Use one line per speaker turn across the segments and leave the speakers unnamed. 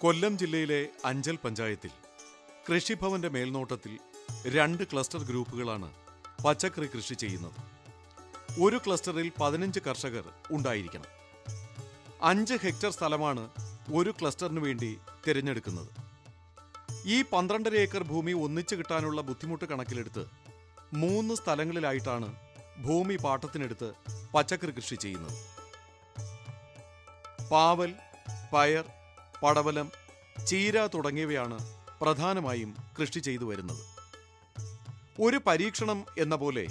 കൊല്ലം ജില്ലയിലെ അഞ്ചൽ പഞ്ചായത്തിൽ കൃഷിഭവന്റെ മേൽനോട്ടത്തിൽ 2 ക്ലസ്റ്റർ ഗ്രൂപ്പുകളാണ് പച്ചക്കറി കൃഷി ചെയ്യുന്നത്. ഒരു ക്ലസ്റ്ററിൽ 15 കർഷകർ ഉണ്ടായിരിക്കണം. 5 ഹെക്ടർ സ്ഥലമാണ് ഒരു ക്ലസ്റ്ററിന് വേണ്ടി തിരഞ്ഞെടുക്കുന്നത്. ഈ 12.5 ഏക്കർ ഭൂമി ഒന്നിച്ചു കിട്ടാനുള്ള ബുദ്ധിമുട്ട് കണക്കിലെടുത്ത് 3 സ്ഥലങ്ങളിലായിട്ടാണ് ഭൂമി പാട്ടത്തിനെടുത്ത് പച്ചക്കറി കൃഷി ചെയ്യുന്നത്. പാവൽ, പയർ, പടവലം, ചീര തുടങ്ങിയവയാണ് പ്രധാനമായും കൃഷി ചെയ്തു വരുന്നത്. ഒരു പരീക്ഷണം എന്ന പോലെ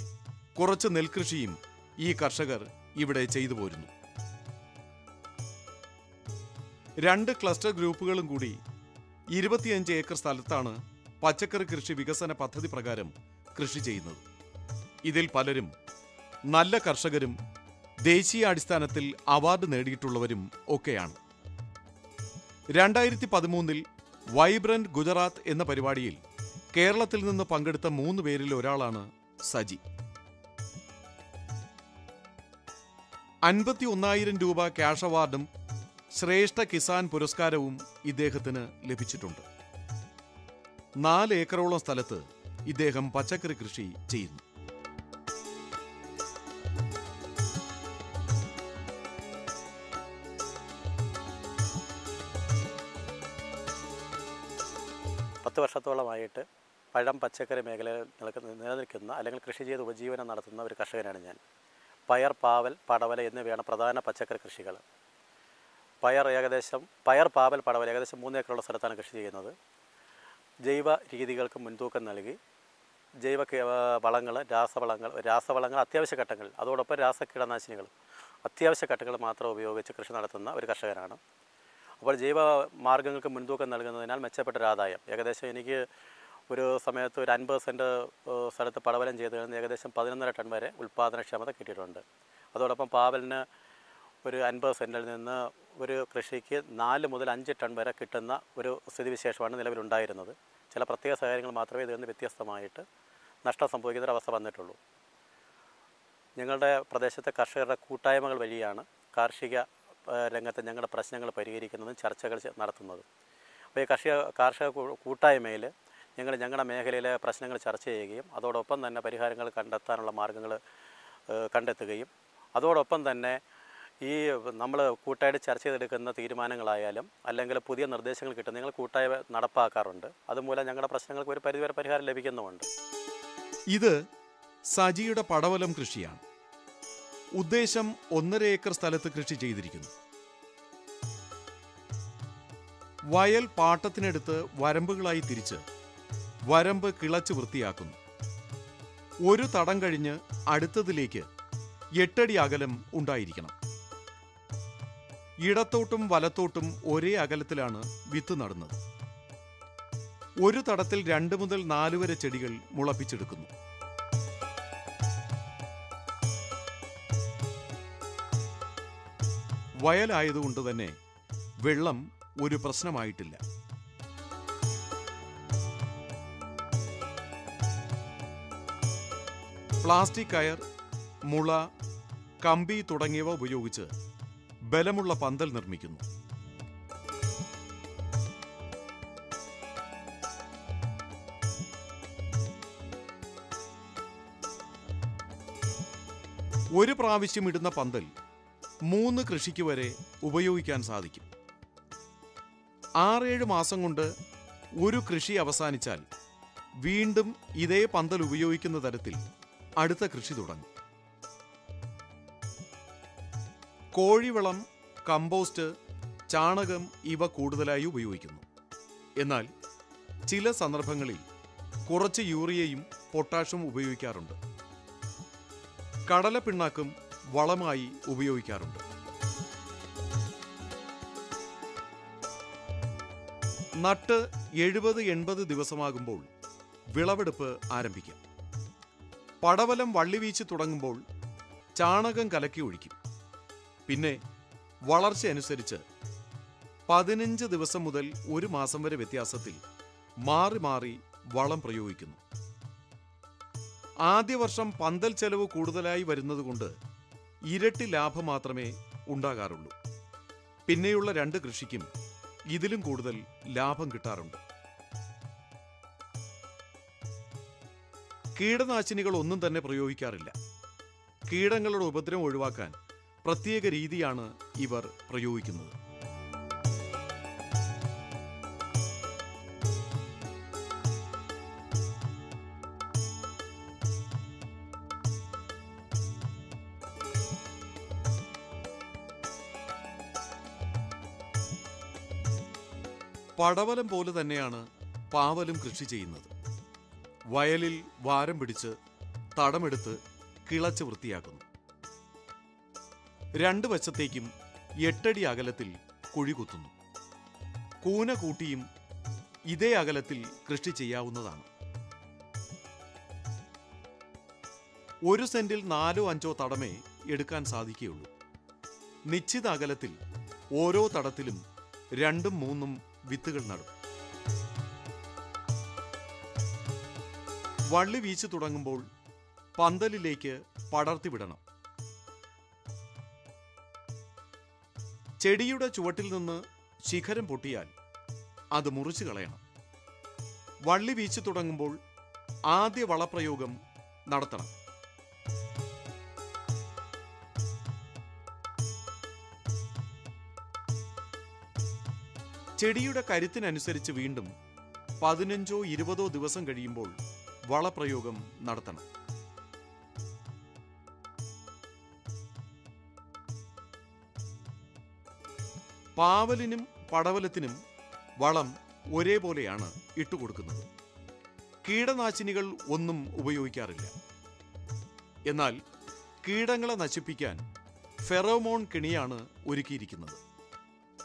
കുറച്ച് നെൽകൃഷിയും ഈ കർഷകർ ഇവിടെ ചെയ്തു പോരുന്നു. 2 ക്ലസ്റ്റർ ഗ്രൂപ്പുകളും കൂടി 25 ഏക്കർ സ്ഥലത്താണ് പച്ചക്കറി കൃഷി വികസന പദ്ധതി പ്രകാരം കൃഷി ചെയ്യുന്നത്. ഇതിൽ പലരും നല്ല കർഷകരും ദേശീയാടിസ്ഥാനത്തിൽ അവാർഡ് നേടിയിട്ടുള്ളവരും ഒക്കെയാണ്. 2013 വൈബ്രന്റ് ഗുജറാത്ത് എന്ന പരിപാടിയിൽ കേരളത്തിൽ നിന്ന് പങ്കെടുത്ത 3 പേരിൽ ഒരാളാണ് സജി. 51,000 രൂപ ക്യാഷ് അവാർഡും ശ്രേഷ്ഠ കിസാൻ പുരസ്കാരവും ഇദ്ദേഹത്തിന് ലഭിച്ചിട്ടുണ്ട്. 4 ഏക്കറോളം സ്ഥലത്ത് ഇദ്ദേഹം പച്ചക്കറി കൃഷി ചെയ്യുന്നു.
വർഷത്തോളമായിട്ട് പഴം പച്ചക്കറി മേഖലയിൽ നിലനിൽക്കുന്ന അല്ലെങ്കിൽ കൃഷി ചെയ്ത് ഉപജീവനം നടത്തുന്ന ഒരു കർഷകനാണ് ഞാൻ. പയർ, പാവൽ, പടവല എന്നിവയാണ് പ്രധാന പച്ചക്കറി കൃഷികൾ. പയർ, പാവൽ, പടവല ഏകദേശം 3 ഏക്കറുള്ള സ്ഥലത്താണ് കൃഷി ചെയ്യുന്നത്. ജൈവ രീതികൾക്ക് മുൻതൂക്കം നൽകി ജൈവ വളങ്ങൾ, രാസവളങ്ങൾ അത്യാവശ്യ ഘട്ടങ്ങളിൽ, അതോടൊപ്പം രാസകീടനാശിനികൾ അത്യാവശ്യ ഘട്ടങ്ങൾ മാത്രം ഉപയോഗിച്ച് കൃഷി നടത്തുന്ന ഒരു കർഷകനാണ്. അപ്പോൾ ജൈവ മാർഗ്ഗങ്ങൾക്ക് മുൻതൂക്കം നൽകുന്നതിനാൽ മെച്ചപ്പെട്ടൊരു ആദായം. ഏകദേശം എനിക്ക് ഒരു സമയത്ത് ഒരു 50 സെൻറ്റ് സ്ഥലത്ത് പടവലം ചെയ്ത് കഴിഞ്ഞാൽ ഏകദേശം 11.5 ടൺ വരെ ഉൽപ്പാദനക്ഷമത കിട്ടിയിട്ടുണ്ട്. അതോടൊപ്പം പാവലിന് ഒരു 50 സെൻറ്റിൽ നിന്ന് ഒരു കൃഷിക്ക് 4 മുതൽ 5 ടൺ വരെ കിട്ടുന്ന ഒരു സ്ഥിതിവിശേഷമാണ് നിലവിലുണ്ടായിരുന്നത്. ചില പ്രത്യേക സാഹചര്യങ്ങൾ മാത്രമേ ഇതിൽ നിന്ന് വ്യത്യസ്തമായിട്ട് നഷ്ടം സംഭവിക്കുന്നൊരവസ്ഥ വന്നിട്ടുള്ളൂ. ഞങ്ങളുടെ പ്രദേശത്തെ കർഷകരുടെ കൂട്ടായ്മകൾ വഴിയാണ് കാർഷിക രംഗത്ത് ഞങ്ങളുടെ പ്രശ്നങ്ങൾ പരിഹരിക്കുന്നതും ചർച്ചകൾ നടത്തുന്നതും. അപ്പോൾ ഈ കാർഷിക കൂട്ടായ്മയിൽ ഞങ്ങളുടെ മേഖലയിലെ പ്രശ്നങ്ങൾ ചർച്ച ചെയ്യുകയും അതോടൊപ്പം തന്നെ പരിഹാരങ്ങൾ കണ്ടെത്താനുള്ള മാർഗ്ഗങ്ങൾ കണ്ടെത്തുകയും അതോടൊപ്പം തന്നെ ഈ നമ്മൾ കൂട്ടായിട്ട് ചർച്ച ചെയ്തെടുക്കുന്ന തീരുമാനങ്ങളായാലും അല്ലെങ്കിൽ പുതിയ നിർദ്ദേശങ്ങൾ കിട്ടുന്ന ഞങ്ങൾ കൂട്ടായി നടപ്പാക്കാറുണ്ട്. അതുമൂലം ഞങ്ങളുടെ പ്രശ്നങ്ങൾക്ക് ഒരു പരിധിവരെ പരിഹാരം ലഭിക്കുന്നുമുണ്ട്.
ഇത് സജിയുടെ പടവലം കൃഷിയാണ്. ഉദ്ദേശം 1.5 ഏക്കർ സ്ഥലത്ത് കൃഷി ചെയ്തിരിക്കുന്നു. വയൽ പാട്ടത്തിനെടുത്ത് വരമ്പുകളായി തിരിച്ച് വരമ്പ് കിളച്ച് വൃത്തിയാക്കുന്നു. ഒരു തടം കഴിഞ്ഞ് അടുത്തതിലേക്ക് 8 അടി അകലം ഉണ്ടായിരിക്കണം. ഇടത്തോട്ടും വലത്തോട്ടും ഒരേ അകലത്തിലാണ് വിത്ത് നടുന്നത്. ഒരു തടത്തിൽ 2 മുതൽ 4 വരെ ചെടികൾ മുളപ്പിച്ചെടുക്കുന്നു. വയലായതുകൊണ്ട് തന്നെ വെള്ളം ഒരു പ്രശ്നമായിട്ടില്ല. പ്ലാസ്റ്റിക് കയർ, മുള, കമ്പി തുടങ്ങിയവ ഉപയോഗിച്ച് ബലമുള്ള പന്തൽ നിർമ്മിക്കുന്നു. ഒരു പ്രാവശ്യം ഇടുന്ന പന്തൽ 3 കൃഷിക്ക് വരെ ഉപയോഗിക്കാൻ സാധിക്കും. 6-7 മാസം കൊണ്ട് ഒരു കൃഷി അവസാനിച്ചാൽ വീണ്ടും ഇതേ പന്തൽ ഉപയോഗിക്കുന്ന തരത്തിൽ അടുത്ത കൃഷി തുടങ്ങും. കോഴിവളം, കമ്പോസ്റ്റ്, ചാണകം ഇവ കൂടുതലായി ഉപയോഗിക്കുന്നു. എന്നാൽ ചില സന്ദർഭങ്ങളിൽ കുറച്ച് യൂറിയയും പൊട്ടാഷും ഉപയോഗിക്കാറുണ്ട്. കടലപ്പിണ്ണാക്കും വളമായി ഉപയോഗിക്കാറുണ്ട്. നട്ട് 70-80 ദിവസമാകുമ്പോൾ വിളവെടുപ്പ് ആരംഭിക്കാം. പടവലം വള്ളി വീച്ച് തുടങ്ങുമ്പോൾ ചാണകം കലക്കി ഒഴിക്കും. പിന്നെ വളർച്ചയനുസരിച്ച് 15 ദിവസം മുതൽ 1 മാസം വരെ വ്യത്യാസത്തിൽ മാറി മാറി വളം പ്രയോഗിക്കുന്നു. ആദ്യ വർഷം പന്തൽ ചെലവ് കൂടുതലായി വരുന്നതുകൊണ്ട് ഇരട്ടി ലാഭം മാത്രമേ ഉണ്ടാകാറുള്ളൂ. പിന്നെയുള്ള 2 കൃഷിക്കും ഇതിലും കൂടുതൽ ലാഭം കിട്ടാറുണ്ട്. കീടനാശിനികൾ ഒന്നും തന്നെ പ്രയോഗിക്കാറില്ല. കീടങ്ങളുടെ ഉപദ്രവം ഒഴിവാക്കാൻ പ്രത്യേക രീതിയാണ് ഇവർ പ്രയോഗിക്കുന്നത്. പടവലം പോലെ തന്നെയാണ് പാവലും കൃഷി ചെയ്യുന്നത്. വയലിൽ വാരം പിടിച്ച് തടമെടുത്ത് കിളച്ച് വൃത്തിയാക്കുന്നു. രണ്ട് വശത്തേക്കും 8 അടി അകലത്തിൽ കുഴി കുത്തുന്നു. കൂന കൂട്ടിയും ഇതേ അകലത്തിൽ കൃഷി ചെയ്യാവുന്നതാണ്. 1 സെന്റിൽ 4-5 തടമേ എടുക്കാൻ സാധിക്കുകയുള്ളൂ. നിശ്ചിത അകലത്തിൽ ഓരോ തടത്തിലും 2-3 വിത്തുകൾ നടും. വള്ളി വീശു തുടങ്ങുമ്പോൾ പന്തലിലേക്ക് പടർത്തി വിടണം. ചെടിയുടെ ചുവട്ടിൽ നിന്ന് ശിഖരം പൊട്ടിയാൽ അത് മുറിച്ചു കളയണം. വള്ളി വീശു തുടങ്ങുമ്പോൾ ആദ്യ വളപ്രയോഗം നടത്തണം. ചെടിയുടെ കരുത്തിനനുസരിച്ച് വീണ്ടും 15-20 ദിവസം കഴിയുമ്പോൾ വളപ്രയോഗം നടത്തണം. പാവലിനും പടവലത്തിനും വളം ഒരേപോലെയാണ് ഇട്ടുകൊടുക്കുന്നത്. കീടനാശിനികൾ ഒന്നും ഉപയോഗിക്കാറില്ല. എന്നാൽ കീടങ്ങളെ നശിപ്പിക്കാൻ ഫെറോമോൺ കെണിയാണ് ഒരുക്കിയിരിക്കുന്നത്.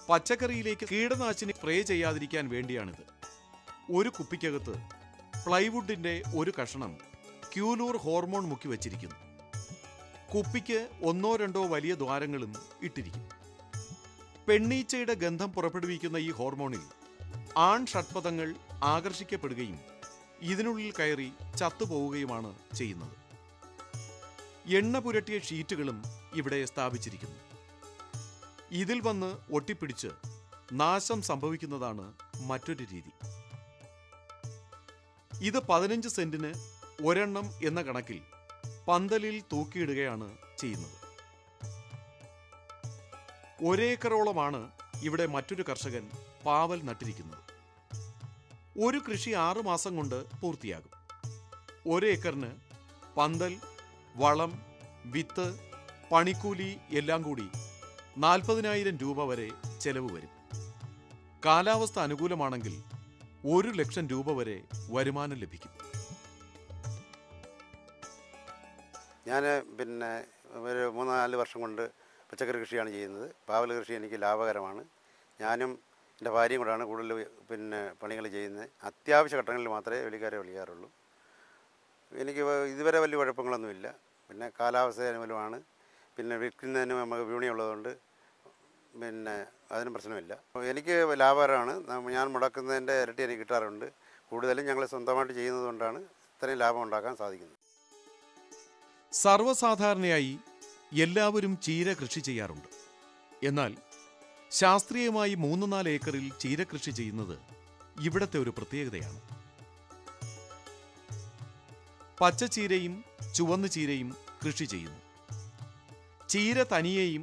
പച്ചക്കറിയിലേക്ക് കീടനാശിനി സ്പ്രേ ചെയ്യാതിരിക്കാൻ വേണ്ടിയാണിത്. ഒരു കുപ്പിക്കകത്ത് പ്ലൈവുഡിന്റെ ഒരു കഷണം ക്യൂലൂർ ഹോർമോൺ മുക്കി വച്ചിരിക്കുന്നു. കുപ്പിക്ക് 1-2 വലിയ ദ്വാരങ്ങളും ഇട്ടിരിക്കും. പെണ്ണീച്ചയുടെ ഗന്ധം പുറപ്പെടുവിക്കുന്ന ഈ ഹോർമോണിൽ ആൺ ഷഡ്പദങ്ങൾ ആകർഷിക്കപ്പെടുകയും ഇതിനുള്ളിൽ കയറി ചത്തുപോവുകയുമാണ് ചെയ്യുന്നത്. എണ്ണ പുരട്ടിയ ഷീറ്റുകളും ഇവിടെ സ്ഥാപിച്ചിരിക്കുന്നു. ഇതിൽ വന്ന് ഒട്ടിപ്പിടിച്ച് നാശം സംഭവിക്കുന്നതാണ് മറ്റൊരു രീതി. ഇത് 15 സെന്റിന് ഒരെണ്ണം എന്ന കണക്കിൽ പന്തലിൽ തൂക്കിയിടുകയാണ് ചെയ്യുന്നത്. 1 ഏക്കറോളമാണ് ഇവിടെ മറ്റൊരു കർഷകൻ പാവൽ നട്ടിരിക്കുന്നത്. ഒരു കൃഷി 6 മാസം കൊണ്ട് പൂർത്തിയാകും. 1 ഏക്കറിന് പന്തൽ, വളം, വിത്ത്, പണിക്കൂലി എല്ലാം കൂടി 40,000 രൂപ വരെ ചെലവ് വരും. കാലാവസ്ഥ അനുകൂലമാണെങ്കിൽ 1 ലക്ഷം രൂപ വരെ വരുമാനം ലഭിക്കും.
ഞാൻ ഒരു 3-4 വർഷം കൊണ്ട് പച്ചക്കറി കൃഷിയാണ് ചെയ്യുന്നത്. പാവൽ കൃഷി എനിക്ക് ലാഭകരമാണ്. ഞാനും എൻ്റെ ഭാര്യയും കൂടാണ് കൂടുതൽ പണികൾ ചെയ്യുന്നത്. അത്യാവശ്യ ഘട്ടങ്ങളിൽ മാത്രമേ വെളിക്കാരെ വിളിക്കാറുള്ളൂ. എനിക്ക് ഇതുവരെ വലിയ കുഴപ്പങ്ങളൊന്നുമില്ല. പിന്നെ കാലാവസ്ഥ അനുകൂലമാണ്. വിൽക്കുന്നതിന് നമുക്ക് വിപണിയുള്ളതുകൊണ്ട് അതിനും പ്രശ്നമില്ല. എനിക്ക് ലാഭകരമാണ്. ഞാൻ മുടക്കുന്നതിൻ്റെ ഇരട്ടി എനിക്ക് കിട്ടാറുണ്ട്. കൂടുതലും ഞങ്ങൾ സ്വന്തമായിട്ട് ചെയ്യുന്നത് കൊണ്ടാണ് ഇത്രയും ലാഭം ഉണ്ടാക്കാൻ സാധിക്കുന്നത്.
സർവ്വസാധാരണയായി എല്ലാവരും ചീര കൃഷി ചെയ്യാറുണ്ട്. എന്നാൽ ശാസ്ത്രീയമായി 3-4 ഏക്കറിൽ ചീര കൃഷി ചെയ്യുന്നത് ഇവിടത്തെ ഒരു പ്രത്യേകതയാണ്. പച്ചച്ചീരയും ചുവന്ന ചീരയും കൃഷി ചെയ്യുന്നു. ചീര തനിയെയും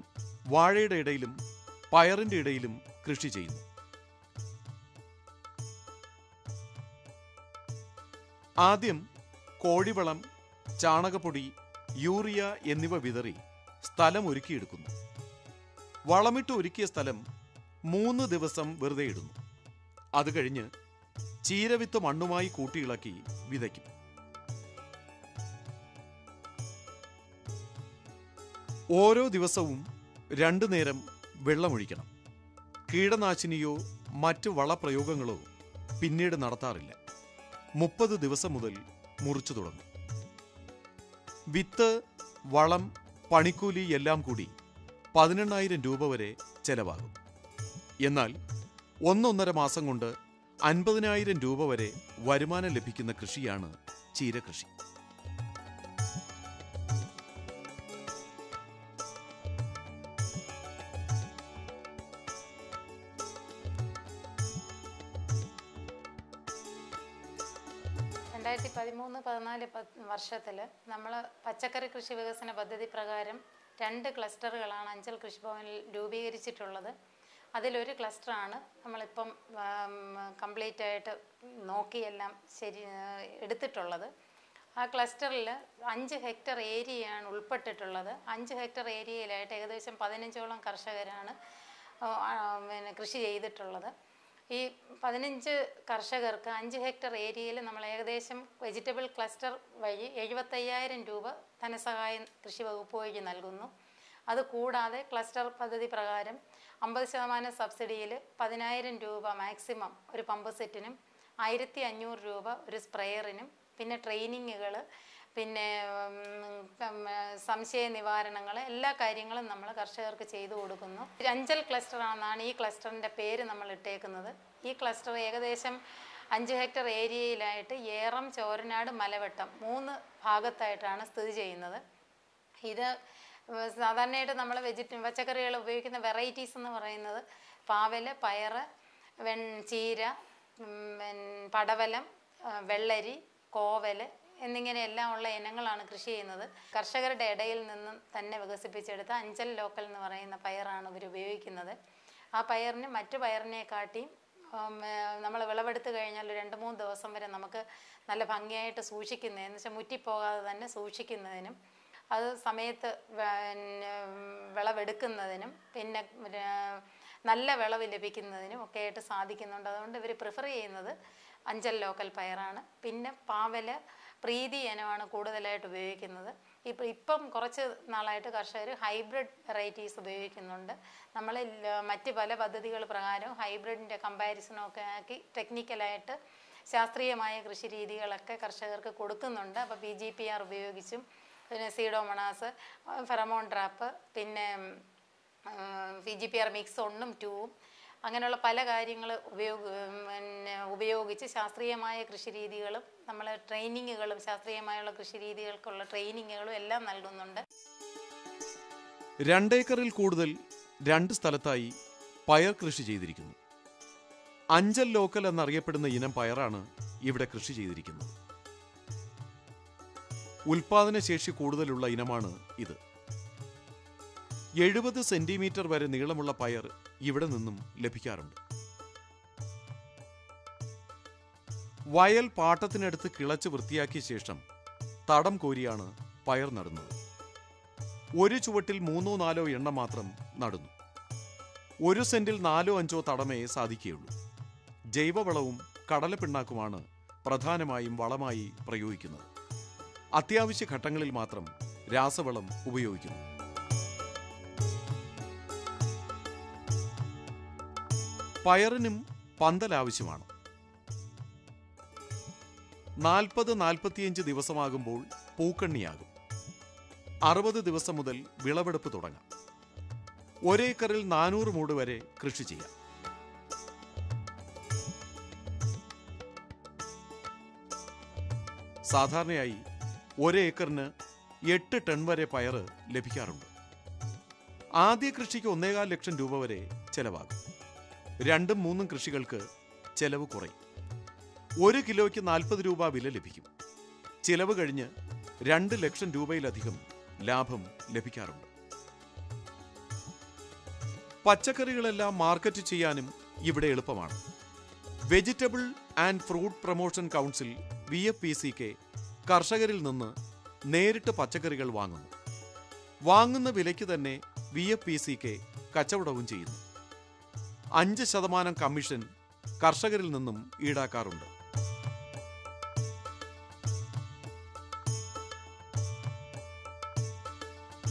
വാഴയുടെ ഇടയിലും പയറിന്റെ ഇടയിലും കൃഷി ചെയ്യുന്നു. ആദ്യം കോഴിവളം, ചാണകപ്പൊടി, യൂറിയ എന്നിവ വിതറി സ്ഥലം ഒരുക്കിയെടുക്കുന്നു. വളമിട്ട് ഒരുക്കിയ സ്ഥലം 3 ദിവസം വെറുതെ ഇടുന്നു. അത് കഴിഞ്ഞ് ചീരവിത്ത് മണ്ണുമായി കൂട്ടിയിളക്കി വിതയ്ക്കും. ഓരോ ദിവസവും 2 നേരം വെള്ളമൊഴിക്കണം. കീടനാശിനിയോ മറ്റു വളപ്രയോഗങ്ങളോ പിന്നീട് നടത്താറില്ല. 30 ദിവസം മുതൽ മുറിച്ചു തുടങ്ങും. വിത്ത്, വളം, പണിക്കൂലി എല്ലാം കൂടി 18,000 രൂപ വരെ ചെലവാകും. എന്നാൽ 1-1.5 മാസം കൊണ്ട് 50,000 രൂപ വരെ വരുമാനം ലഭിക്കുന്ന കൃഷിയാണ് ചീരകൃഷി.
2013-14 വർഷത്തിൽ നമ്മൾ പച്ചക്കറി കൃഷി വികസന പദ്ധതി പ്രകാരം 2 ക്ലസ്റ്ററുകളാണ് അഞ്ചൽ കൃഷിഭവനിൽ രൂപീകരിച്ചിട്ടുള്ളത്. അതിലൊരു ക്ലസ്റ്ററാണ് നമ്മളിപ്പം കംപ്ലീറ്റ് ആയിട്ട് നോക്കിയെല്ലാം എടുത്തിട്ടുള്ളത്. ആ ക്ലസ്റ്ററിൽ 5 ഹെക്ടർ ഏരിയയാണ് ഉൾപ്പെട്ടിട്ടുള്ളത്. 5 ഹെക്ടർ ഏരിയയിലായിട്ട് ഏകദേശം 15ഓളം കർഷകരാണ് കൃഷി ചെയ്തിട്ടുള്ളത്. ഈ 15 കർഷകർക്ക് 5 ഹെക്ടർ ഏരിയയിൽ നമ്മൾ ഏകദേശം വെജിറ്റബിൾ ക്ലസ്റ്റർ വഴി 75,000 രൂപ ധനസഹായം കൃഷി വകുപ്പ് വഴി നൽകുന്നു. അതുകൂടാതെ ക്ലസ്റ്റർ പദ്ധതി പ്രകാരം 50% സബ്സിഡിയിൽ 10,000 രൂപ മാക്സിമം ഒരു പമ്പ് സെറ്റിനും 1,500 രൂപ ഒരു സ്പ്രെയറിനും പിന്നെ ട്രെയിനിങ്ങുകൾ പിന്നെ സംശയ നിവാരണങ്ങൾ എല്ലാ കാര്യങ്ങളും നമ്മൾ കർഷകർക്ക് ചെയ്തു കൊടുക്കുന്നു. അഞ്ചൽ ക്ലസ്റ്റർ ആണെന്നാണ് ഈ ക്ലസ്റ്ററിൻ്റെ പേര് നമ്മൾ ഇട്ടേക്കുന്നത്. ഈ ക്ലസ്റ്റർ ഏകദേശം 5 ഹെക്ടർ ഏരിയയിലായിട്ട് ഏറം, ചോരനാട്, മലവട്ടം 3 ഭാഗത്തായിട്ടാണ് സ്ഥിതി ചെയ്യുന്നത്. ഇത് സാധാരണയായിട്ട് നമ്മൾ പച്ചക്കറികൾ ഉപയോഗിക്കുന്ന വെറൈറ്റീസ് എന്ന് പറയുന്നത് പാവൽ, പയർ, ചീര, പടവലം, വെള്ളരി, കോവൽ എന്നിങ്ങനെയെല്ലാം ഉള്ള ഇനങ്ങളാണ് കൃഷി ചെയ്യുന്നത്. കർഷകരുടെ ഇടയിൽ നിന്നും തന്നെ വികസിപ്പിച്ചെടുത്ത അഞ്ചൽ ലോക്കൽ എന്ന് പറയുന്ന പയറാണ് ഇവർ ഉപയോഗിക്കുന്നത്. ആ പയറിന് മറ്റു പയറിനെക്കാട്ടിയും നമ്മൾ വിളവെടുത്ത് കഴിഞ്ഞാൽ 2-3 ദിവസം വരെ നമുക്ക് നല്ല ഭംഗിയായിട്ട് സൂക്ഷിക്കുന്നതിന് വെച്ചാൽ മുറ്റിപ്പോകാതെ തന്നെ സൂക്ഷിക്കുന്നതിനും അത് സമയത്ത് വിളവെടുക്കുന്നതിനും പിന്നെ നല്ല വിളവ് ലഭിക്കുന്നതിനും ഒക്കെ ആയിട്ട് സാധിക്കുന്നുണ്ട്. അതുകൊണ്ട് ഇവർ പ്രിഫർ ചെയ്യുന്നത് അഞ്ചൽ ലോക്കൽ പയറാണ്. പിന്നെ പാവൽ, പ്രീതി ഇനമാണ് കൂടുതലായിട്ട് ഉപയോഗിക്കുന്നത്. ഇപ്പം കുറച്ച് നാളായിട്ട് കർഷകർ ഹൈബ്രിഡ് വെറൈറ്റീസ് ഉപയോഗിക്കുന്നുണ്ട്. നമ്മൾ മറ്റ് പല പദ്ധതികൾ പ്രകാരം ഹൈബ്രിഡിൻ്റെ കമ്പാരിസണൊക്കെ ആക്കി ടെക്നിക്കലായിട്ട് ശാസ്ത്രീയമായ കൃഷി രീതികളൊക്കെ കർഷകർക്ക് കൊടുക്കുന്നുണ്ട്. അപ്പോൾ PGPR ഉപയോഗിച്ചും പിന്നെ സീഡോമോണാസ്, ഫെറമോൺ ട്രാപ്പ്, പിന്നെ PGPR മിക്സ് 1ഉം 2ഉം അങ്ങനെയുള്ള പല കാര്യങ്ങൾ ഉപയോഗിച്ച് ശാസ്ത്രീയമായ കൃഷി രീതികളും നമ്മൾ ട്രെയിനിങ്ങുകളും ശാസ്ത്രീയമായുള്ള കൃഷി രീതികൾക്കുള്ള ട്രെയിനിങ്ങുകളും എല്ലാം നൽകുന്നുണ്ട്.
2 ഏക്കറിൽ കൂടുതൽ 2 സ്ഥലത്തായി പയർ കൃഷി ചെയ്തിരിക്കുന്നു. അഞ്ചൽ ലോക്കൽ എന്നറിയപ്പെടുന്ന ഇനം പയറാണ് ഇവിടെ കൃഷി ചെയ്തിരിക്കുന്നത്. ഉൽപാദനശേഷി കൂടുതലുള്ള ഇനമാണ് ഇത്. 70 സെന്റിമീറ്റർ വരെ നീളമുള്ള പയർ ഇവിടെ നിന്നും ലഭിക്കാറുണ്ട്. വയൽ പാട്ടത്തിനടുത്ത് കിളച്ച് വൃത്തിയാക്കിയ ശേഷം തടം കോരിയാണ് പയർ നടുന്നത്. ഒരു ചുവട്ടിൽ 3-4 എണ്ണം മാത്രം നടുന്നു. 1 സെന്റിൽ 4-5 തടമേ സാധിക്കുകയുള്ളൂ. ജൈവവളവും കടലപ്പിണ്ണാക്കുമാണ് പ്രധാനമായും വളമായി പ്രയോഗിക്കുന്നത്. അത്യാവശ്യ ഘട്ടങ്ങളിൽ മാത്രം രാസവളം ഉപയോഗിക്കുന്നു. പയറിനും പന്തൽ ആവശ്യമാണ്. 40-45 ദിവസമാകുമ്പോൾ പൂക്കണ്ണിയാകും. 60 ദിവസം മുതൽ വിളവെടുപ്പ് തുടങ്ങാം. 1 ഏക്കറിൽ 400 മൂട് വരെ കൃഷി ചെയ്യാം. സാധാരണയായി 1 ഏക്കറിന് 8 ടൺ വരെ പയറ് ലഭിക്കാറുണ്ട്. ആദ്യ കൃഷിക്ക് 1,4 ലക്ഷം രൂപ വരെ ചെലവാകും. 2-3 കൃഷികൾക്ക് ചെലവ് കുറയും. 1 കിലോയ്ക്ക് 40 രൂപ വില ലഭിക്കും. ചിലവ് കഴിഞ്ഞ് 2 ലക്ഷം രൂപയിലധികം ലാഭം ലഭിക്കാറുണ്ട്. പച്ചക്കറികളെല്ലാം മാർക്കറ്റ് ചെയ്യാനും ഇവിടെ എളുപ്പമാണ്. Vegetable and fruit promotion council VFPCK കർഷകരിൽ നിന്ന് നേരിട്ട് പച്ചക്കറികൾ വാങ്ങുന്നു. വാങ്ങുന്ന വിലയ്ക്ക് തന്നെ VFPCK കച്ചവടവും ചെയ്യുന്നു. 5% കമ്മീഷൻ കർഷകരിൽ നിന്നും ഈടാക്കാറുണ്ട്.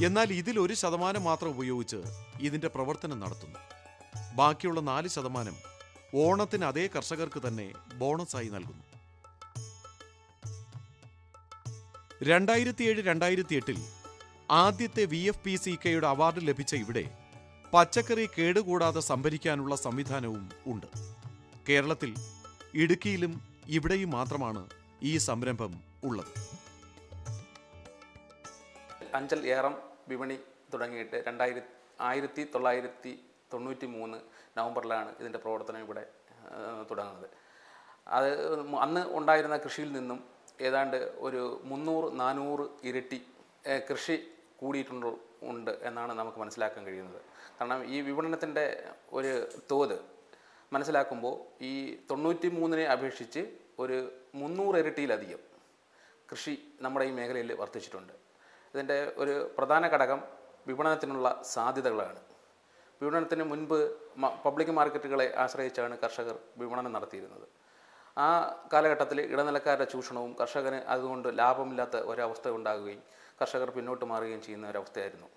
എന്നാൽ ഇതിൽ 1% മാത്രം ഉപയോഗിച്ച് ഇതിന്റെ പ്രവർത്തനം നടത്തുന്നു. ബാക്കിയുള്ള 4% ഓണത്തിന് അതേ കർഷകർക്ക് തന്നെ ബോണസായി നൽകുന്നു. 2007-2008 ആദ്യത്തെ VFPCKയുടെ അവാർഡ് ലഭിച്ച ഇവിടെ പച്ചക്കറി കേടുകൂടാതെ സംഭരിക്കാനുള്ള സംവിധാനവും ഉണ്ട്. കേരളത്തിൽ ഇടുക്കിയിലും ഇവിടെയും മാത്രമാണ് ഈ സംരംഭം ഉള്ളത്.
അഞ്ചൽ ഏറം വിപണി തുടങ്ങിയിട്ട് 1993 നവംബറിലാണ് ഇതിൻ്റെ പ്രവർത്തനം ഇവിടെ തുടങ്ങുന്നത്. അത് അന്ന് ഉണ്ടായിരുന്ന കൃഷിയിൽ നിന്നും ഏതാണ്ട് ഒരു 300-400 ഇരട്ടി കൃഷി കൂടിയിട്ടുണ്ട് എന്നാണ് നമുക്ക് മനസ്സിലാക്കാൻ കഴിയുന്നത്. കാരണം ഈ വിപണനത്തിൻ്റെ ഒരു തോത് മനസ്സിലാക്കുമ്പോൾ ഈ 93-നെ അപേക്ഷിച്ച് ഒരു 300 ഇരട്ടിയിലധികം കൃഷി നമ്മുടെ ഈ മേഖലയിൽ വർദ്ധിച്ചിട്ടുണ്ട്. ഇതിൻ്റെ ഒരു പ്രധാന ഘടകം വിപണനത്തിനുള്ള സാധ്യതകളാണ്. വിപണനത്തിന് മുൻപ് പബ്ലിക് മാർക്കറ്റുകളെ ആശ്രയിച്ചാണ് കർഷകർ വിപണനം നടത്തിയിരുന്നത്. ആ കാലഘട്ടത്തിൽ ഇടനിലക്കാരുടെ ചൂഷണവും കർഷകന് അതുകൊണ്ട് ലാഭമില്ലാത്ത ഒരവസ്ഥ ഉണ്ടാകുകയും കർഷകർ പിന്നോട്ട് മാറുകയും ചെയ്യുന്ന ഒരവസ്ഥയായിരുന്നു.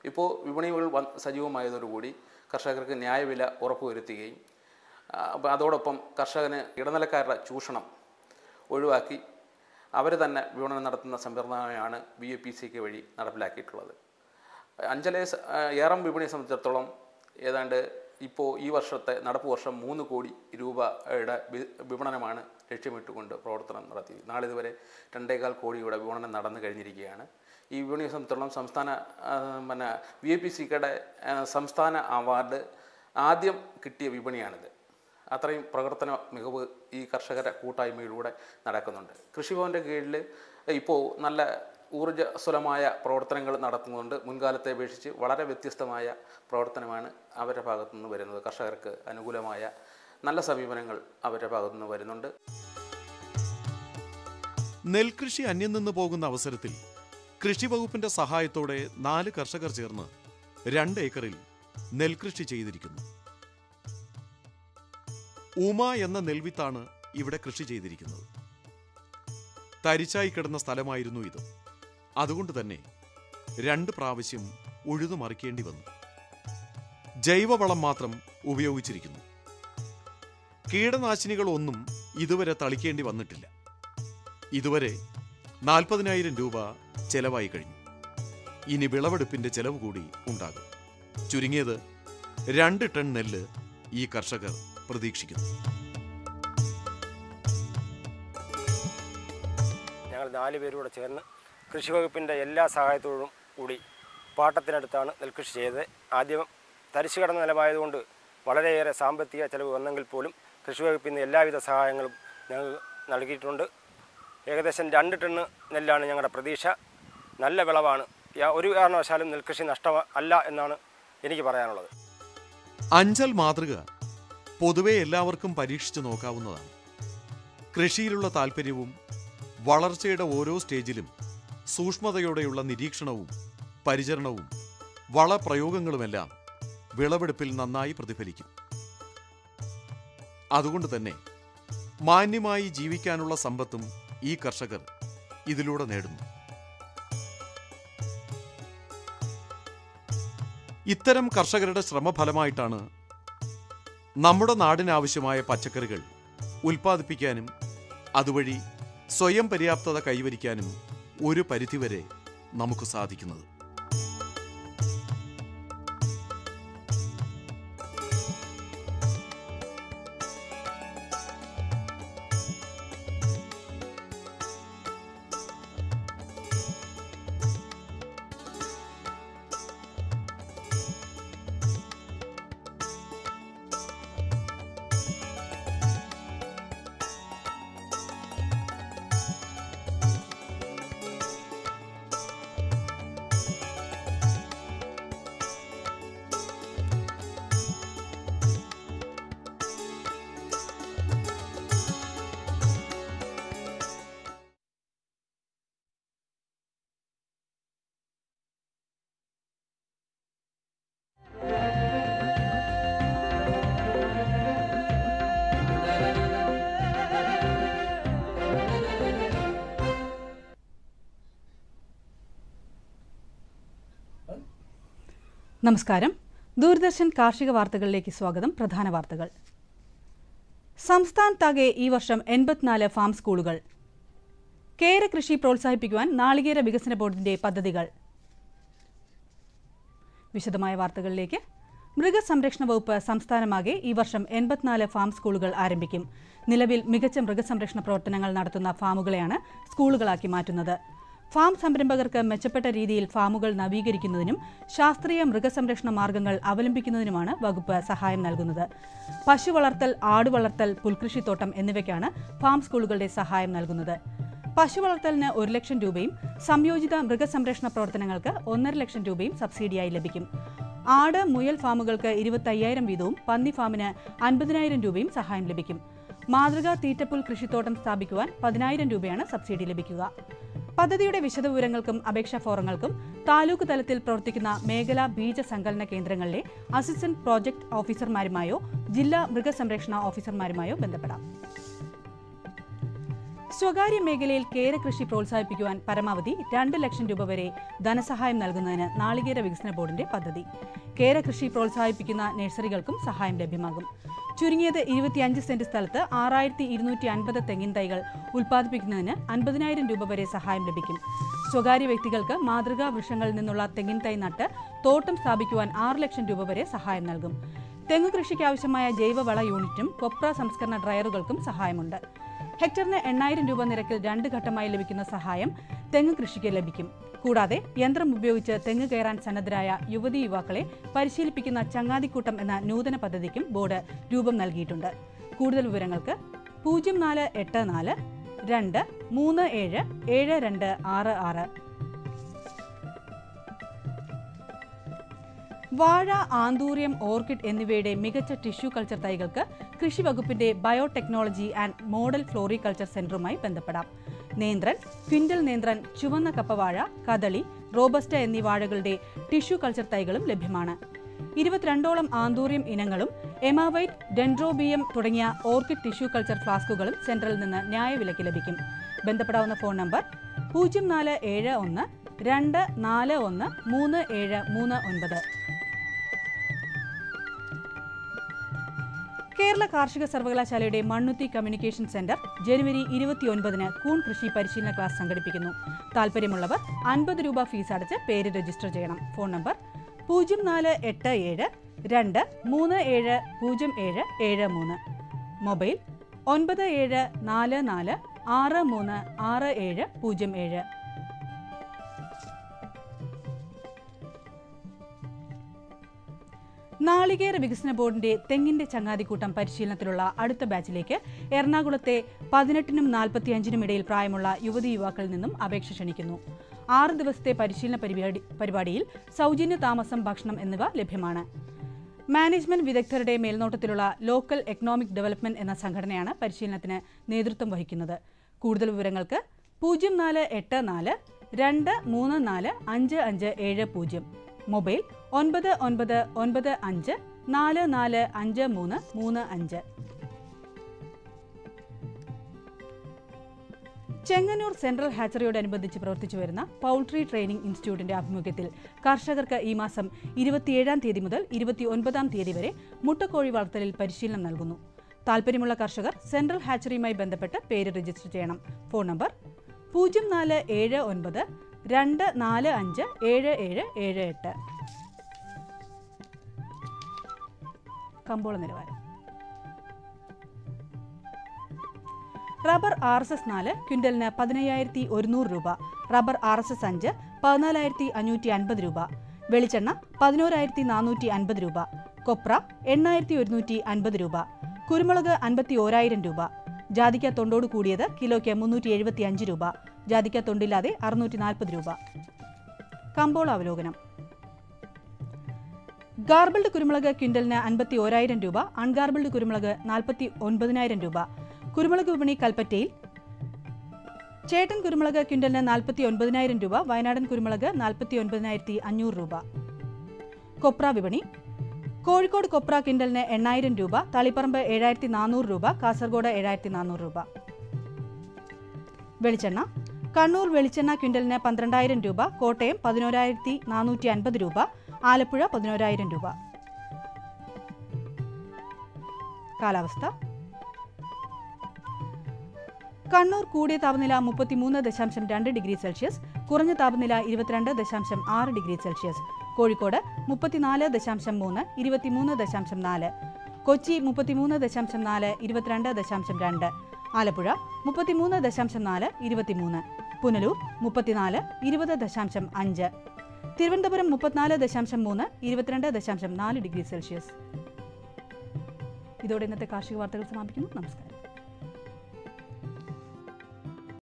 ഇപ്പോൾ വിപണികൾ സജീവമായതോടുകൂടി കർഷകർക്ക് ന്യായവില ഉറപ്പുവരുത്തുകയും അതോടൊപ്പം കർഷകന് ഇടനിലക്കാരുടെ ചൂഷണം ഒഴിവാക്കി അവർ തന്നെ വിപണനം നടത്തുന്ന സംവിധാനമാണ് BAPCK വഴി നടപ്പിലാക്കിയിട്ടുള്ളത്. അഞ്ചലെ ഏറം വിപണിയെ സംബന്ധിച്ചിടത്തോളം ഏതാണ്ട് ഇപ്പോൾ ഈ വർഷത്തെ നടപ്പ് വർഷം 3 കോടി രൂപയുടെ വിപണനമാണ് ലക്ഷ്യമിട്ടുകൊണ്ട് പ്രവർത്തനം നടത്തി. നാളിതുവരെ 2.25 കോടിയുടെ വിപണനം നടന്നു കഴിഞ്ഞിരിക്കുകയാണ്. ഈ വിപണിയെ സംബന്ധിച്ചിടത്തോളം സംസ്ഥാന BAPCKയുടെ സംസ്ഥാന അവാർഡ് ആദ്യം കിട്ടിയ വിപണിയാണിത്. അത്രയും പ്രവർത്തന മികവ് ഈ കർഷകരുടെ കൂട്ടായ്മയിലൂടെ നടക്കുന്നുണ്ട്. കൃഷിഭവൻ്റെ കീഴിൽ ഇപ്പോൾ നല്ല ഊർജ്ജസ്വലമായ പ്രവർത്തനങ്ങൾ നടത്തുന്നുണ്ട്. മുൻകാലത്തെ അപേക്ഷിച്ച് വളരെ വ്യത്യസ്തമായ പ്രവർത്തനമാണ് അവരുടെ ഭാഗത്തുനിന്ന് വരുന്നത്. കർഷകർക്ക് അനുകൂലമായ നല്ല സമീപനങ്ങൾ അവരുടെ ഭാഗത്തുനിന്ന് വരുന്നുണ്ട്.
നെൽകൃഷി അന്യം നിന്ന് പോകുന്ന അവസരത്തിൽ കൃഷി വകുപ്പിന്റെ സഹായത്തോടെ 4 കർഷകർ ചേർന്ന് 2 ഏക്കറിൽ നെൽകൃഷി ചെയ്തിരിക്കുന്നു. ഉമ എന്ന നെൽവിത്താണ് ഇവിടെ കൃഷി ചെയ്തിരിക്കുന്നത്. തരിച്ചായി കിടന്ന സ്ഥലമായിരുന്നു ഇത്. അതുകൊണ്ട് തന്നെ 2 പ്രാവശ്യം ഉഴുതുമറിക്കേണ്ടി വന്നു. ജൈവവളം മാത്രം ഉപയോഗിച്ചിരിക്കുന്നു. കീടനാശിനികളൊന്നും ഇതുവരെ തളിക്കേണ്ടി വന്നിട്ടില്ല. ഇതുവരെ 40,000 രൂപ ചെലവായി കഴിഞ്ഞു. ഇനി വിളവെടുപ്പിന്റെ ചെലവ് കൂടി ഉണ്ടാകും. ചുരുങ്ങിയത് 2 ടൺ നെല്ല് ഈ കർഷകർ പ്രതീക്ഷിക്കുന്നു.
ഞങ്ങൾ 4 പേരൂടെ ചേർന്ന് കൃഷി വകുപ്പിൻ്റെ എല്ലാ സഹായത്തോടും കൂടി പാട്ടത്തിനടുത്താണ് നെൽകൃഷി ചെയ്തത്. ആദ്യം തരിശു കിടന്ന നിലമായതുകൊണ്ട് വളരെയേറെ സാമ്പത്തിക ചെലവ് വന്നെങ്കിൽ പോലും കൃഷി വകുപ്പിൽ നിന്ന് എല്ലാവിധ സഹായങ്ങളും ഞങ്ങൾ നൽകിയിട്ടുണ്ട്. ഏകദേശം 2 ടണ്ണ് നെല്ലാണ് ഞങ്ങളുടെ പ്രതീക്ഷ. നല്ല വിളവാണ്. ഒരു കാരണവശാലും നെൽകൃഷി നഷ്ടമല്ല എന്നാണ് എനിക്ക് പറയാനുള്ളത്.
അഞ്ചൽ മാതൃക പൊതുവെ എല്ലാവർക്കും പരീക്ഷിച്ചു നോക്കാവുന്നതാണ്. കൃഷിയിലുള്ള താല്പര്യവും വളർച്ചയുടെ ഓരോ സ്റ്റേജിലും സൂക്ഷ്മതയോടെയുള്ള നിരീക്ഷണവും പരിചരണവും വളപ്രയോഗങ്ങളുമെല്ലാം വിളവെടുപ്പിൽ നന്നായി പ്രതിഫലിക്കും. അതുകൊണ്ട് തന്നെ മാന്യമായി ജീവിക്കാനുള്ള സമ്പത്തും ഈ കർഷകർ ഇതിലൂടെ നേടുന്നു. ഇത്തരം കർഷകരുടെ ശ്രമഫലമായിട്ടാണ് നമ്മുടെ നാടിനാവശ്യമായ പച്ചക്കറികൾ ഉൽപ്പാദിപ്പിക്കാനും അതുവഴി സ്വയം പര്യാപ്തത കൈവരിക്കാനും ഒരു പരിധിവരെ നമുക്ക് സാധിക്കുന്നത്.
നമസ്കാരം. ദൂരദർശൻ കാർഷിക വാർത്തകളിലേക്ക് സ്വാഗതം. പ്രധാന വാർത്തകൾ. സംസ്ഥാനത്താകെ ഈ വർഷം 84 ഫാം സ്കൂളുകൾ. കേര കൃഷി പ്രോത്സാഹിപ്പിക്കുവാൻ നാളികേര വികസന ബോർഡിന്റെ പദ്ധതികൾ. വിശദമായ വാർത്തകളിലേക്ക്. മൃഗസംരക്ഷണ വകുപ്പ് സംസ്ഥാനമാകെ ഈ വർഷം 84 ഫാം സ്കൂളുകൾ ആരംഭിക്കും. നിലവിൽ മികച്ച മൃഗസംരക്ഷണ പ്രവർത്തനങ്ങൾ നടത്തുന്ന ഫാമുകളെയാണ് സ്കൂളുകളാക്കി മാറ്റുന്നത്. ഫാം സംരംഭകർക്ക് മെച്ചപ്പെട്ട രീതിയിൽ ഫാമുകൾ നവീകരിക്കുന്നതിനും ശാസ്ത്രീയ മൃഗസംരക്ഷണ മാർഗങ്ങൾ അവലംബിക്കുന്നതിനുമാണ് വകുപ്പ് സഹായം നൽകുന്നത്. പശു വളർത്തൽ, ആടുവളർത്തൽ, പുൽകൃഷിത്തോട്ടം എന്നിവയ്ക്കാണ് ഫാം സ്കൂളുകളുടെ സഹായം നൽകുന്നത്. പശു വളർത്തലിന് 1 ലക്ഷം രൂപയും സംയോജിത മൃഗസംരക്ഷണ പ്രവർത്തനങ്ങൾക്ക് 1.5 ലക്ഷം രൂപയും സബ്സിഡിയായി ലഭിക്കും. ആട്, മുയൽ ഫാമുകൾക്ക് 25,000 വീതവും പന്നി ഫാമിന് 50,000 രൂപയും സഹായം ലഭിക്കും. മാതൃകാ തീറ്റപ്പുൽ കൃഷിത്തോട്ടം സ്ഥാപിക്കുവാൻ 10,000 രൂപയാണ് സബ്സിഡി ലഭിക്കുക. പദ്ധതിയുടെ വിശദവിവരങ്ങൾക്കും അപേക്ഷാ ഫോറങ്ങൾക്കും താലൂക്ക് തലത്തിൽ പ്രവർത്തിക്കുന്ന മേഖലാ ബീജ സങ്കലന കേന്ദ്രങ്ങളിലെ അസിസ്റ്റന്റ് പ്രോജക്ട് ഓഫീസർമാരുമായോ ജില്ലാ മൃഗസംരക്ഷണ ഓഫീസർമാരുമായോ ബന്ധപ്പെടാം. സ്വകാര്യ മേഖലയിൽ കേരകൃഷി പ്രോത്സാഹിപ്പിക്കുവാൻ പരമാവധി 2 ലക്ഷം രൂപ വരെ ധനസഹായം നൽകുന്നതിന് നാളികേര വികസന ബോർഡിന്റെ പദ്ധതി. കേരകൃഷി പ്രോത്സാഹിപ്പിക്കുന്ന നഴ്സറികൾക്കും സഹായം ലഭ്യമാകും. ചുരുങ്ങിയത് 25 സെന്റ് സ്ഥലത്ത് 6,250 തെങ്ങിൻ തൈകൾ ഉൽപ്പാദിപ്പിക്കുന്നതിന് 50,000 രൂപ വരെ സഹായം ലഭിക്കും. സ്വകാര്യ വ്യക്തികൾക്ക് മാതൃകാ വൃക്ഷങ്ങളിൽ നിന്നുള്ള തെങ്ങിൻ തൈ നട്ട് തോട്ടം സ്ഥാപിക്കുവാൻ 6 ലക്ഷം രൂപ വരെ സഹായം നൽകും. തെങ്ങു കൃഷിക്ക് ആവശ്യമായ ജൈവവള യൂണിറ്റും കൊപ്ര സംസ്കരണ ഡ്രയറുകൾക്കും സഹായമുണ്ട്. ഹെക്ടറിന് 8,000 രൂപ നിരക്കിൽ 2 ഘട്ടമായി ലഭിക്കുന്ന സഹായം തെങ്ങ് കൃഷിക്ക് ലഭിക്കും. കൂടാതെ യന്ത്രം ഉപയോഗിച്ച് തെങ്ങ് കയറാൻ സന്നദ്ധരായ യുവതീ യുവാക്കളെ പരിശീലിപ്പിക്കുന്ന ചങ്ങാതിക്കൂട്ടം എന്ന നൂതന പദ്ധതിക്കും ബോർഡ് രൂപം നൽകിയിട്ടുണ്ട്. കൂടുതൽ വിവരങ്ങൾക്ക് 0484 237 7266. വാഴ, ആന്തൂര്യം, ഓർക്കിഡ് എന്നിവയുടെ മികച്ച ടിഷ്യൂ കൾച്ചർ തൈകൾക്ക് കൃഷി വകുപ്പിന്റെ ബയോടെക്നോളജി ആൻഡ് മോഡൽ ഫ്ലോറികൾച്ചർ സെന്ററുമായി ബന്ധപ്പെടാം. നേന്ത്രൻ, ക്വിന്റൽ നേന്ത്രൻ, ചുവന്ന കപ്പവാഴ, കദളി, റോബസ്റ്റ എന്നീ വാഴകളുടെ ടിഷ്യൂ കൾച്ചർ തൈകളും ലഭ്യമാണ്. 22ഓളം ആന്തൂര്യം ഇനങ്ങളും എമാവൈറ്റ്, ഡെൻഡ്രോബിയം തുടങ്ങിയ ഓർക്കിഡ് ടിഷ്യൂ കൾച്ചർ ഫ്ലാസ്കുകളും സെന്ററിൽ നിന്ന് ന്യായവിലയ്ക്ക് ലഭിക്കും. ബന്ധപ്പെടാവുന്ന ഫോൺ നമ്പർ 0471 241 3739. കേരള കാർഷിക സർവകലാശാലയുടെ മണ്ണുത്തി കമ്മ്യൂണിക്കേഷൻ സെന്റർ ജനുവരി 29-ന് കൂൺ കൃഷി പരിശീലന ക്ലാസ് സംഘടിപ്പിക്കുന്നു. താൽപര്യമുള്ളവർ 50 രൂപ ഫീസ് അടച്ച് പേര് രജിസ്റ്റർ ചെയ്യണം. Phone number 0487 2370773. മൊബൈൽ 9744 636707. നാളികേര വികസന ബോർഡിന്റെ തെങ്ങിന്റെ ചങ്ങാതിക്കൂട്ടം പരിശീലനത്തിലുള്ള അടുത്ത ബാച്ചിലേക്ക് എറണാകുളത്തെ 18-നും 45-നും ഇടയിൽ പ്രായമുള്ള യുവതീ യുവാക്കളിൽ നിന്നും അപേക്ഷ ക്ഷണിക്കുന്നു. 6 ദിവസത്തെ പരിശീലന പരിപാടിയിൽ സൗജന്യ താമസം, ഭക്ഷണം എന്നിവ ലഭ്യമാണ്. മാനേജ്മെന്റ് വിദഗ്ധരുടെ മേൽനോട്ടത്തിലുള്ള ലോക്കൽ എക്കണോമിക് ഡെവലപ്മെന്റ് എന്ന സംഘടനയാണ് പരിശീലനത്തിന് നേതൃത്വം വഹിക്കുന്നത്. കൂടുതൽ വിവരങ്ങൾക്ക് 0484 234 5570. മൊബൈൽ 9995 445335. ചെങ്ങന്നൂർ സെൻട്രൽ ഹാച്ചറിയോടനുബന്ധിച്ച് പ്രവർത്തിച്ചു വരുന്ന പൗൾട്രി ട്രെയിനിംഗ് ഇൻസ്റ്റിറ്റ്യൂട്ടിന്റെ ആഭിമുഖ്യത്തിൽ കർഷകർക്ക് ഈ മാസം 27-ാം തീയതി മുതൽ 29-ാം തീയതി വരെ മുട്ടക്കോഴി വളർത്തലിൽ പരിശീലനം നൽകുന്നു. താൽപര്യമുള്ള കർഷകർ സെൻട്രൽ ഹാച്ചറിയുമായി ബന്ധപ്പെട്ട് പേര് രജിസ്റ്റർ ചെയ്യണം. Phone number 0479 245 7778. കമ്പോള നിലവാരം. റബ്ബർ RSS 4 ക്വിന്റലിന് 15,100 രൂപ. റബ്ബർ RSS 5 14,550 രൂപ. വെളിച്ചെണ്ണ 11,450 രൂപ. കൊപ്ര 8,150 രൂപ. കുരുമുളക് 51,000 രൂപ. ജാതിക്ക തൊണ്ടോട് കൂടിയത് കിലോയ്ക്ക് 375 രൂപ. ജാതിക്ക തൊണ്ടില്ലാതെ 640 രൂപ. കമ്പോള അവലോകനം. ഗാർബിൾഡ് കുരുമുളക് ക്വിന്റലിന് 51,000 രൂപ. അൺഗാർബിൾഡ് കുരുമുളക് 49,000 രൂപ. കുരുമുളക് വിപണി കൽപ്പറ്റയിൽ ചേട്ടൻ കുരുമുളക് ക്വിന്റലിന് 49,000 രൂപ. വയനാടൻ കുരുമുളക് 49,500 രൂപ. കൊപ്ര വിപണി കോഴിക്കോട് കൊപ്ര ക്വിന്റലിന് 8,000 രൂപ. തളിപ്പറമ്പ് 7,400 രൂപ. കാസർഗോഡ് 7,400 രൂപ. വെളിച്ചെണ്ണ കണ്ണൂർ വെളിച്ചെണ്ണ ക്വിന്റലിന് 12,000 രൂപ. കോട്ടയം 11,450 രൂപ. ആലപ്പുഴ 11,000 രൂപ. കാലാവസ്ഥ. കണ്ണൂർ കൂടിയ താപനില 33.2 ഡിഗ്രി സെൽഷ്യസ്, കുറഞ്ഞ താപനില 22.6 degree Celsius. Kozhikode 34.3, 23.4. Kochi 33.4, 22.2. Alappuzha 33.4, 23. Punalur 34, 20.5. Thiruvananthapuram 34.3, 22.4 degree Celsius. ഇതോടെ ഇന്നത്തെ കാർഷിക വാർത്തകൾ സമാപിക്കുന്നു. നമസ്കാരം.